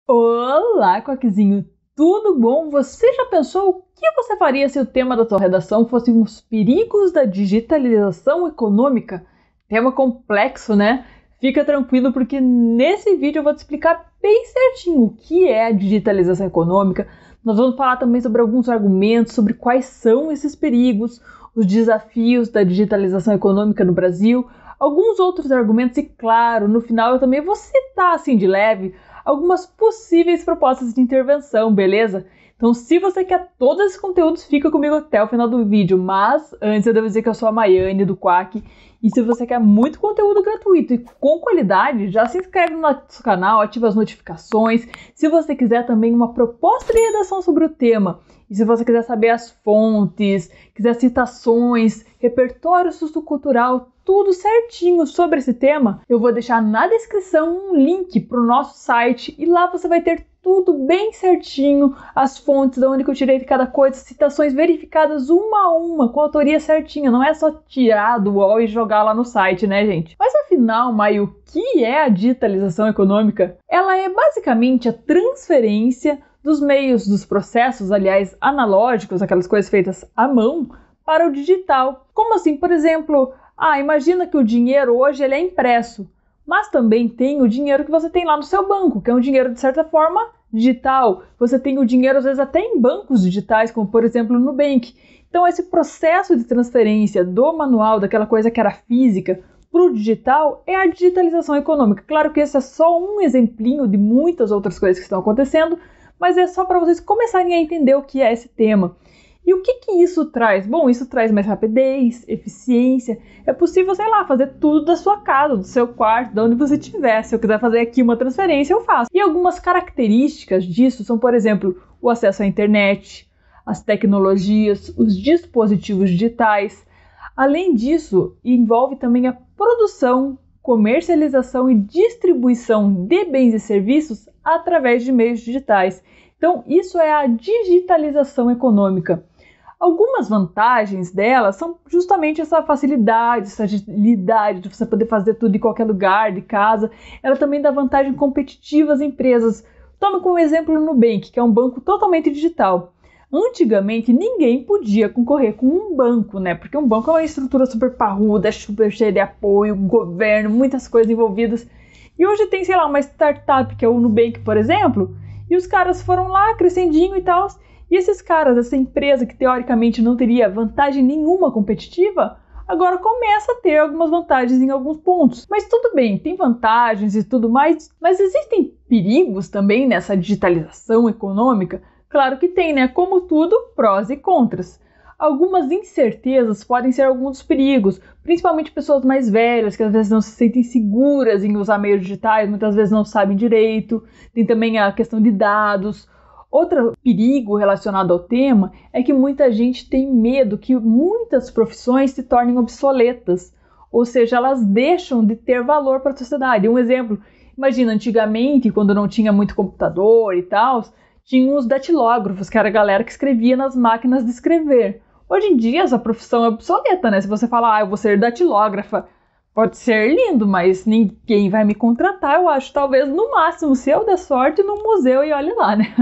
Olá, Quackzinho! Tudo bom? Você já pensou o que você faria se o tema da sua redação fosse os perigos da digitalização econômica? Tema complexo, né? Fica tranquilo porque nesse vídeo eu vou te explicar bem certinho o que é a digitalização econômica. Nós vamos falar também sobre alguns argumentos, sobre quais são esses perigos, os desafios da digitalização econômica no Brasil, alguns outros argumentos e, claro, no final eu também vou citar assim de leve algumas possíveis propostas de intervenção, beleza? Então, se você quer todos esses conteúdos, fica comigo até o final do vídeo. Mas, antes eu devo dizer que eu sou a Maiane do Quack. E se você quer muito conteúdo gratuito e com qualidade, já se inscreve no nosso canal, ativa as notificações. Se você quiser também uma proposta de redação sobre o tema, e se você quiser saber as fontes, quiser citações, repertório sociocultural, tudo certinho sobre esse tema, eu vou deixar na descrição um link para o nosso site e lá você vai ter tudo bem certinho, as fontes, de onde que eu tirei de cada coisa, citações verificadas uma a uma, com a autoria certinha, não é só tirar do UOL e jogar lá no site, né, gente? Mas afinal, Mai, o que é a digitalização econômica? Ela é basicamente a transferência dos meios, dos processos, aliás, analógicos, aquelas coisas feitas à mão, para o digital. Como assim? Por exemplo, imagina que o dinheiro hoje ele é impresso, mas também tem o dinheiro que você tem lá no seu banco, que é um dinheiro, de certa forma, digital. Você tem o dinheiro, às vezes, até em bancos digitais, como, por exemplo, no Nubank. Então, esse processo de transferência do manual, daquela coisa que era física, para o digital, é a digitalização econômica. Claro que esse é só um exemplinho de muitas outras coisas que estão acontecendo, mas é só para vocês começarem a entender o que é esse tema. E o que isso traz? Bom, isso traz mais rapidez, eficiência. É possível, sei lá, fazer tudo da sua casa, do seu quarto, de onde você estiver. Se eu quiser fazer aqui uma transferência, eu faço. E algumas características disso são, por exemplo, o acesso à internet, as tecnologias, os dispositivos digitais. Além disso, envolve também a produção, comercialização e distribuição de bens e serviços através de meios digitais. Então, isso é a digitalização econômica. Algumas vantagens dela são justamente essa facilidade, essa agilidade de você poder fazer tudo em qualquer lugar, de casa. Ela também dá vantagem competitiva às empresas. Tome como exemplo o Nubank, que é um banco totalmente digital. Antigamente, ninguém podia concorrer com um banco, né? Porque um banco é uma estrutura super parruda, super cheia de apoio, governo, muitas coisas envolvidas. E hoje tem, sei lá, uma startup, que é o Nubank, por exemplo, e os caras foram lá, crescendinho e tal. E esses caras, essa empresa que teoricamente não teria vantagem nenhuma competitiva, agora começa a ter algumas vantagens em alguns pontos. Mas tudo bem, tem vantagens e tudo mais, mas existem perigos também nessa digitalização econômica? Claro que tem, né? Como tudo, prós e contras. Algumas incertezas podem ser alguns dos perigos, principalmente pessoas mais velhas, que às vezes não se sentem seguras em usar meios digitais, muitas vezes não sabem direito. Tem também a questão de dados. Outro perigo relacionado ao tema é que muita gente tem medo que muitas profissões se tornem obsoletas, ou seja, elas deixam de ter valor para a sociedade. Um exemplo, imagina, antigamente, quando não tinha muito computador e tal, tinha os datilógrafos, que era a galera que escrevia nas máquinas de escrever. Hoje em dia, essa profissão é obsoleta, né? Se você falar, eu vou ser datilógrafa, pode ser lindo, mas ninguém vai me contratar, eu acho. Talvez, no máximo, se eu der sorte, no museu e olhe lá, né?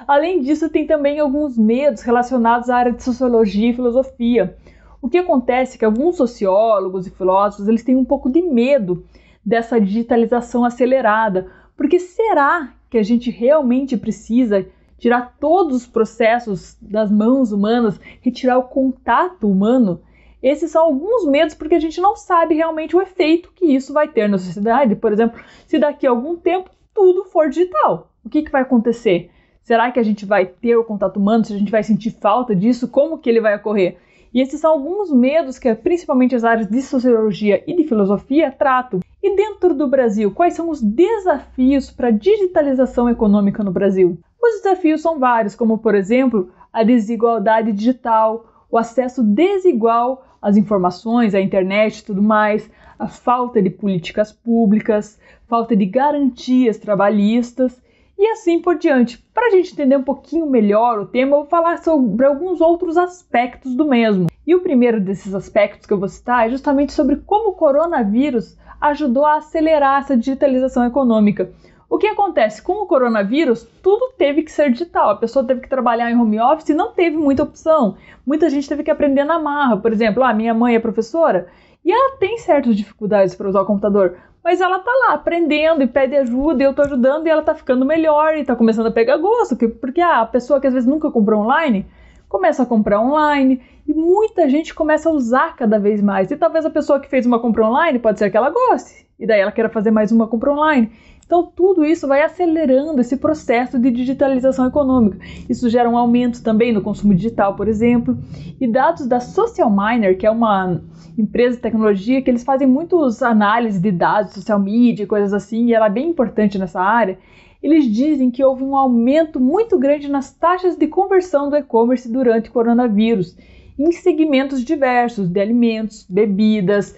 Além disso, tem também alguns medos relacionados à área de sociologia e filosofia. O que acontece é que alguns sociólogos e filósofos, eles têm um pouco de medo dessa digitalização acelerada. Porque será que a gente realmente precisa tirar todos os processos das mãos humanas, retirar o contato humano? Esses são alguns medos porque a gente não sabe realmente o efeito que isso vai ter na sociedade. Por exemplo, se daqui a algum tempo tudo for digital, o que vai acontecer? Será que a gente vai ter o contato humano? Se a gente vai sentir falta disso? Como que ele vai ocorrer? E esses são alguns medos que principalmente as áreas de sociologia e de filosofia tratam. E dentro do Brasil, quais são os desafios para a digitalização econômica no Brasil? Os desafios são vários, como, por exemplo, a desigualdade digital, o acesso desigual às informações, à internet e tudo mais, a falta de políticas públicas, falta de garantias trabalhistas e assim por diante. Para a gente entender um pouquinho melhor o tema, eu vou falar sobre alguns outros aspectos do mesmo. E o primeiro desses aspectos que eu vou citar é justamente sobre como o coronavírus ajudou a acelerar essa digitalização econômica. O que acontece? Com o coronavírus, tudo teve que ser digital. A pessoa teve que trabalhar em home office e não teve muita opção. Muita gente teve que aprender na marra. Por exemplo, minha mãe é professora e ela tem certas dificuldades para usar o computador, mas ela tá lá aprendendo e pede ajuda e eu tô ajudando e ela tá ficando melhor e tá começando a pegar gosto. Porque a pessoa que às vezes nunca comprou online, começa a comprar online e muita gente começa a usar cada vez mais. E talvez a pessoa que fez uma compra online, pode ser que ela goste e daí ela queira fazer mais uma compra online. Então, tudo isso vai acelerando esse processo de digitalização econômica. Isso gera um aumento também no consumo digital, por exemplo. E dados da Social Miner, que é uma empresa de tecnologia, que eles fazem muitas análises de dados, social media e coisas assim, e ela é bem importante nessa área. Eles dizem que houve um aumento muito grande nas taxas de conversão do e-commerce durante o coronavírus, em segmentos diversos, de alimentos, bebidas,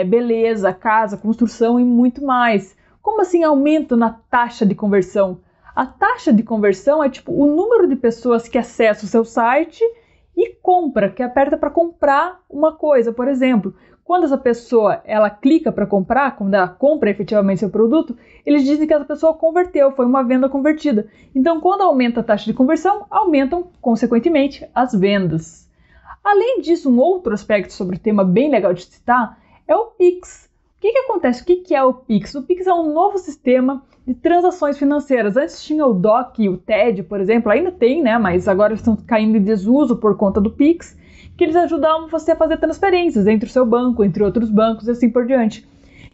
beleza, casa, construção e muito mais. Como assim aumento na taxa de conversão? A taxa de conversão é tipo o número de pessoas que acessam o seu site e compra, que aperta para comprar uma coisa. Por exemplo, quando essa pessoa ela clica para comprar, quando ela compra efetivamente seu produto, eles dizem que essa pessoa converteu, foi uma venda convertida. Então, quando aumenta a taxa de conversão, aumentam, consequentemente, as vendas. Além disso, um outro aspecto sobre o tema bem legal de citar é o Pix. O que acontece? O que é o Pix? O Pix é um novo sistema de transações financeiras. Antes tinha o DOC e o TED, por exemplo, ainda tem, né? Mas agora estão caindo em desuso por conta do Pix, que eles ajudavam você a fazer transferências entre o seu banco, entre outros bancos e assim por diante.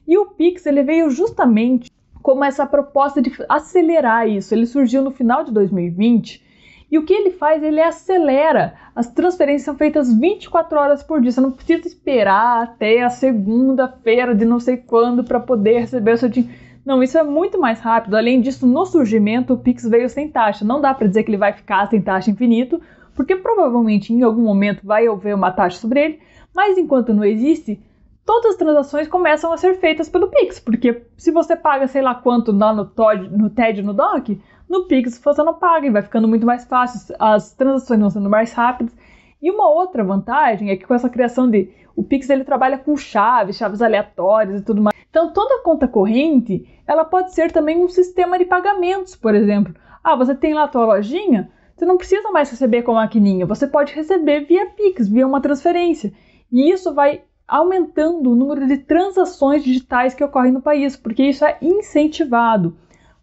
E o Pix ele veio justamente como essa proposta de acelerar isso. Ele surgiu no final de 2020 e o que ele faz? Ele acelera. As transferências são feitas 24 horas por dia. Você não precisa esperar até a segunda-feira de não sei quando para poder receber o seu dinheiro. Não, isso é muito mais rápido. Além disso, no surgimento, o Pix veio sem taxa. Não dá para dizer que ele vai ficar sem taxa infinito, porque provavelmente em algum momento vai haver uma taxa sobre ele. Mas enquanto não existe, todas as transações começam a ser feitas pelo Pix. Porque se você paga sei lá quanto lá no TED, no DOC, no Pix você não paga e vai ficando muito mais fácil, as transações vão sendo mais rápidas. E uma outra vantagem é que com essa criação o Pix ele trabalha com chaves aleatórias e tudo mais. Então toda conta corrente, ela pode ser também um sistema de pagamentos, por exemplo. Você tem lá a tua lojinha, você não precisa mais receber com a maquininha, você pode receber via Pix, via uma transferência. E isso vai aumentando o número de transações digitais que ocorrem no país, porque isso é incentivado.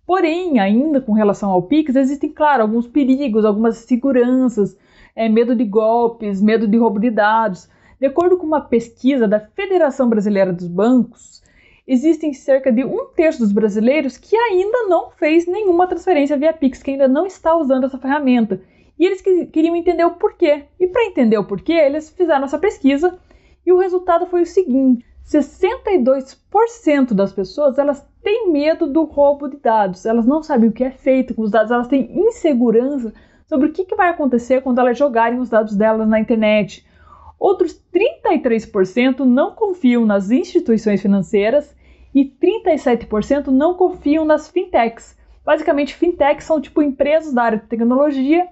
Porém, ainda com relação ao Pix, existem, claro, alguns perigos, algumas inseguranças, medo de golpes, medo de roubo de dados. De acordo com uma pesquisa da Federação Brasileira dos Bancos, existem cerca de 1/3 dos brasileiros que ainda não fez nenhuma transferência via Pix, que ainda não está usando essa ferramenta. E eles queriam entender o porquê. E para entender o porquê, eles fizeram essa pesquisa e o resultado foi o seguinte: 62% das pessoas elas têm medo do roubo de dados, elas não sabem o que é feito com os dados, elas têm insegurança sobre o que vai acontecer quando elas jogarem os dados delas na internet. Outros 33% não confiam nas instituições financeiras e 37% não confiam nas fintechs. Basicamente, fintechs são tipo empresas da área de tecnologia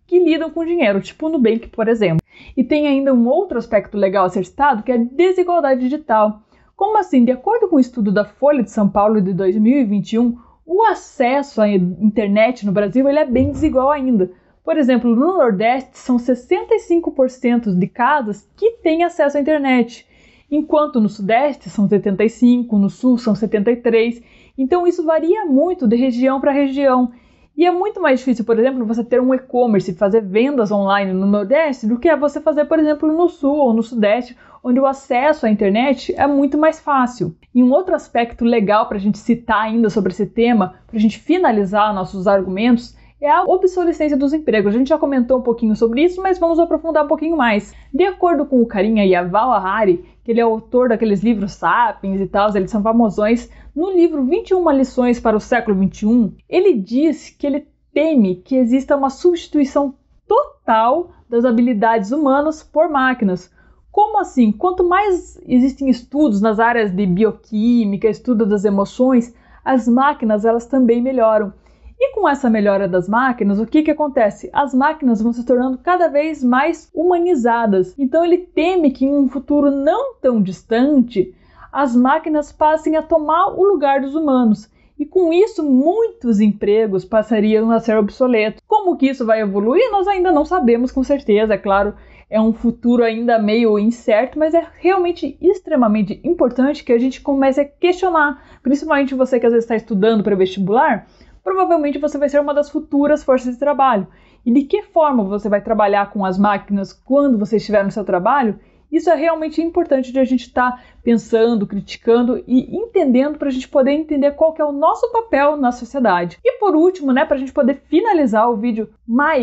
que lidam com dinheiro, tipo o Nubank, por exemplo. E tem ainda um outro aspecto legal a ser citado, que é a desigualdade digital. Como assim? De acordo com o estudo da Folha de São Paulo de 2021, o acesso à internet no Brasil ele é bem desigual ainda. Por exemplo, no Nordeste são 65% de casas que têm acesso à internet, enquanto no Sudeste são 75%, no Sul são 73%. Então isso varia muito de região para região. E é muito mais difícil, por exemplo, você ter um e-commerce, fazer vendas online no Nordeste, do que você fazer, por exemplo, no Sul ou no Sudeste, onde o acesso à internet é muito mais fácil. E um outro aspecto legal para a gente citar ainda sobre esse tema, para a gente finalizar nossos argumentos, é a obsolescência dos empregos. A gente já comentou um pouquinho sobre isso, mas vamos aprofundar um pouquinho mais. De acordo com o carinha Yuval Harari, que ele é autor daqueles livros Sapiens e tal, eles são famosões, no livro 21 lições para o século XXI, ele diz que ele teme que exista uma substituição total das habilidades humanas por máquinas. Como assim? Quanto mais existem estudos nas áreas de bioquímica, estudo das emoções, as máquinas elas também melhoram. E com essa melhora das máquinas, o que acontece? As máquinas vão se tornando cada vez mais humanizadas. Então ele teme que em um futuro não tão distante, as máquinas passem a tomar o lugar dos humanos. E com isso, muitos empregos passariam a ser obsoletos. Como que isso vai evoluir, nós ainda não sabemos com certeza, é claro. É um futuro ainda meio incerto, mas é realmente extremamente importante que a gente comece a questionar. Principalmente você que às vezes está estudando para vestibular, provavelmente você vai ser uma das futuras forças de trabalho. E de que forma você vai trabalhar com as máquinas quando você estiver no seu trabalho? Isso é realmente importante de a gente estar pensando, criticando e entendendo para a gente poder entender qual que é o nosso papel na sociedade. E por último, para a gente poder finalizar o vídeo,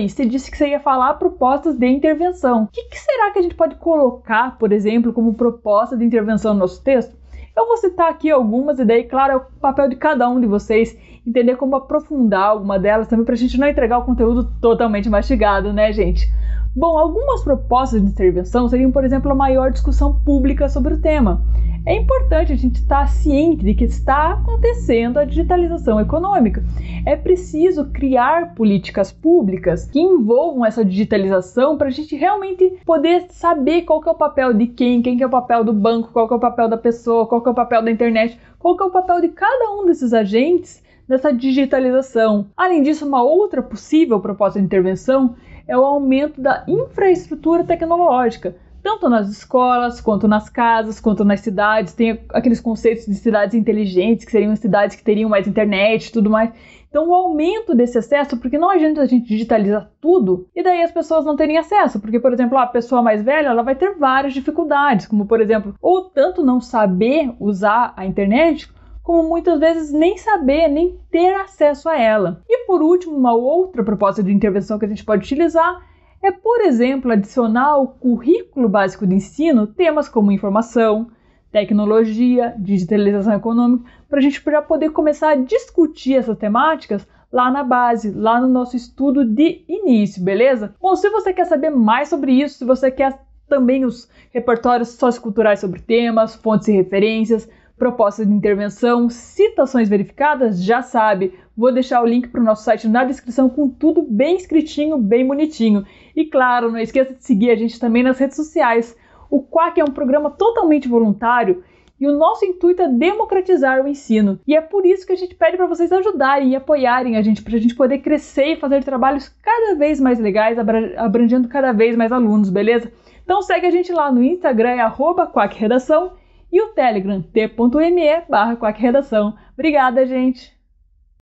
você disse que você ia falar propostas de intervenção. O que será que a gente pode colocar, por exemplo, como proposta de intervenção no nosso texto? Eu vou citar aqui algumas e daí, claro, é o papel de cada um de vocês entender como aprofundar alguma delas também para a gente não entregar o conteúdo totalmente mastigado, né, gente? Bom, algumas propostas de intervenção seriam, por exemplo, a maior discussão pública sobre o tema. É importante a gente estar ciente de que está acontecendo a digitalização econômica. É preciso criar políticas públicas que envolvam essa digitalização para a gente realmente poder saber qual que é o papel de quem que é o papel do banco, qual que é o papel da pessoa, qual que é o papel da internet, qual que é o papel de cada um desses agentes nessa digitalização. Além disso, uma outra possível proposta de intervenção é o aumento da infraestrutura tecnológica, tanto nas escolas, quanto nas casas, quanto nas cidades. Tem aqueles conceitos de cidades inteligentes, que seriam cidades que teriam mais internet e tudo mais. Então, o aumento desse acesso, porque não adianta a gente digitalizar tudo e daí as pessoas não terem acesso. Porque, por exemplo, a pessoa mais velha ela vai ter várias dificuldades, como, por exemplo, ou tanto não saber usar a internet, como muitas vezes nem saber, nem ter acesso a ela. E por último, uma outra proposta de intervenção que a gente pode utilizar é, por exemplo, adicionar ao currículo básico de ensino temas como informação, tecnologia, digitalização econômica, para a gente já poder começar a discutir essas temáticas lá na base, lá no nosso estudo de início, beleza? Bom, se você quer saber mais sobre isso, se você quer também os repertórios socioculturais sobre temas, fontes e referências, propostas de intervenção, citações verificadas, já sabe, vou deixar o link para o nosso site na descrição com tudo bem escritinho, bem bonitinho. E claro, não esqueça de seguir a gente também nas redes sociais. O Quack é um programa totalmente voluntário e o nosso intuito é democratizar o ensino. E é por isso que a gente pede para vocês ajudarem e apoiarem a gente, para a gente poder crescer e fazer trabalhos cada vez mais legais, abrangendo cada vez mais alunos, beleza? Então segue a gente lá no Instagram, @quackredação, e o Telegram, t.me/quackredação. Obrigada, gente!